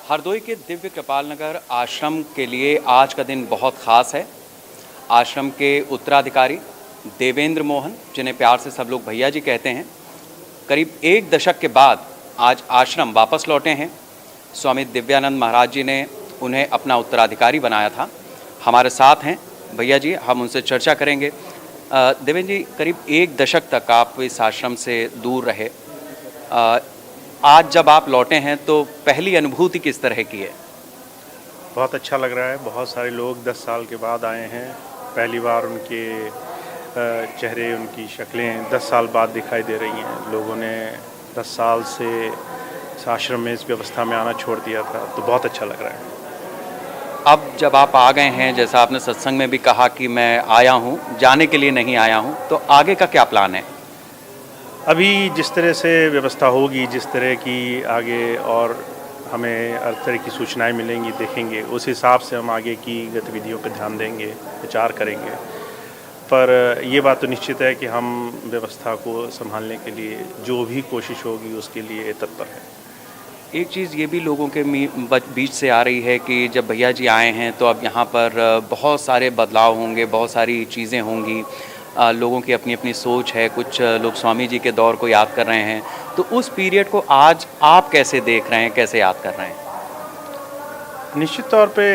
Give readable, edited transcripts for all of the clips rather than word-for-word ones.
हरदोई के दिव्य कृपाल नगर आश्रम के लिए आज का दिन बहुत ख़ास है। आश्रम के उत्तराधिकारी देवेंद्र मोहन, जिन्हें प्यार से सब लोग भैया जी कहते हैं, करीब 1 दशक के बाद आज आश्रम वापस लौटे हैं। स्वामी दिव्यानंद महाराज जी ने उन्हें अपना उत्तराधिकारी बनाया था। हमारे साथ हैं भैया जी, हम उनसे चर्चा करेंगे। देवेंद्र जी, करीब 1 दशक तक आप इस आश्रम से दूर रहे। आज जब आप लौटे हैं तो पहली अनुभूति किस तरह की है? बहुत अच्छा लग रहा है। बहुत सारे लोग 10 साल के बाद आए हैं। पहली बार उनके चेहरे, उनकी शक्लें 10 साल बाद दिखाई दे रही हैं। लोगों ने 10 साल से इस आश्रम में, इस व्यवस्था में आना छोड़ दिया था, तो बहुत अच्छा लग रहा है। अब जब आप आ गए हैं, जैसा आपने सत्संग में भी कहा कि मैं आया हूँ, जाने के लिए नहीं आया हूँ, तो आगे का क्या प्लान है? अभी जिस तरह से व्यवस्था होगी, जिस तरह की आगे और हमें हर तरह की सूचनाएं मिलेंगी, देखेंगे, उस हिसाब से हम आगे की गतिविधियों पर ध्यान देंगे, विचार करेंगे। पर ये बात तो निश्चित है कि हम व्यवस्था को संभालने के लिए जो भी कोशिश होगी उसके लिए तत्पर हैं। एक चीज़ ये भी लोगों के बीच से आ रही है कि जब भैया जी आए हैं तो अब यहाँ पर बहुत सारे बदलाव होंगे, बहुत सारी चीज़ें होंगी। लोगों की अपनी अपनी सोच है, कुछ लोग स्वामी जी के दौर को याद कर रहे हैं, तो उस पीरियड को आज आप कैसे देख रहे हैं, कैसे याद कर रहे हैं? निश्चित तौर पे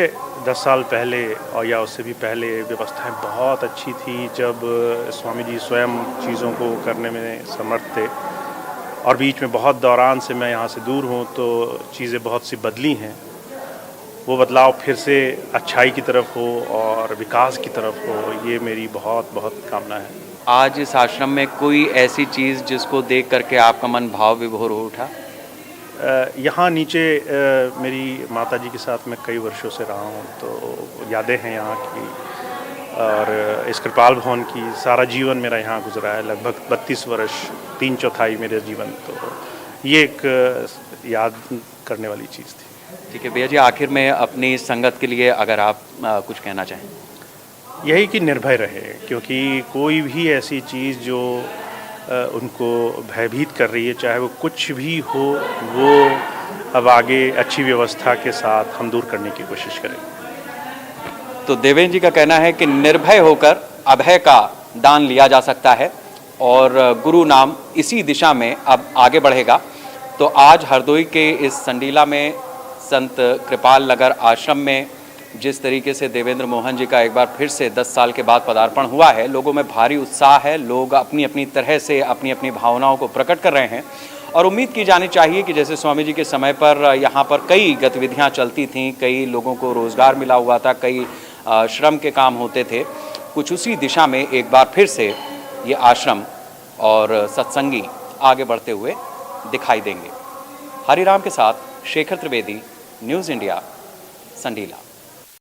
10 साल पहले और या उससे भी पहले व्यवस्थाएं बहुत अच्छी थी, जब स्वामी जी स्वयं चीज़ों को करने में समर्थ थे। और बीच में बहुत दौरान से मैं यहाँ से दूर हूँ, तो चीज़ें बहुत सी बदली हैं। वो बदलाव फिर से अच्छाई की तरफ हो और विकास की तरफ हो, ये मेरी बहुत बहुत कामना है। आज इस आश्रम में कोई ऐसी चीज़ जिसको देख करके आपका मन भाव विभोर हो उठा? यहाँ नीचे मेरी माताजी के साथ मैं कई वर्षों से रहा हूँ, तो यादें हैं यहाँ की। और इस कृपाल भवन की सारा जीवन मेरा यहाँ गुजरा है, लगभग 32 वर्ष, 3/4 मेरे जीवन। तो ये एक याद करने वाली चीज़ थी। ठीक है भैया जी, आखिर में अपनी संगत के लिए अगर आप कुछ कहना चाहें? यही कि निर्भय रहे, क्योंकि कोई भी ऐसी चीज़ जो उनको भयभीत कर रही है, चाहे वो कुछ भी हो, वो अब आगे अच्छी व्यवस्था के साथ हम दूर करने की कोशिश करेंगे। तो देवेंद्र जी का कहना है कि निर्भय होकर अभय का दान लिया जा सकता है और गुरु नाम इसी दिशा में अब आगे बढ़ेगा। तो आज हरदोई के इस संडीला में संत कृपाल नगर आश्रम में जिस तरीके से देवेंद्र मोहन जी का एक बार फिर से 10 साल के बाद पदार्पण हुआ है, लोगों में भारी उत्साह है। लोग अपनी अपनी तरह से अपनी अपनी भावनाओं को प्रकट कर रहे हैं और उम्मीद की जानी चाहिए कि जैसे स्वामी जी के समय पर यहाँ पर कई गतिविधियाँ चलती थीं, कई लोगों को रोज़गार मिला हुआ था, कई श्रम के काम होते थे, कुछ उसी दिशा में एक बार फिर से ये आश्रम और सत्संगी आगे बढ़ते हुए दिखाई देंगे। हरिराम के साथ शेखर त्रिवेदी, न्यूज़ इंडिया, संडीला।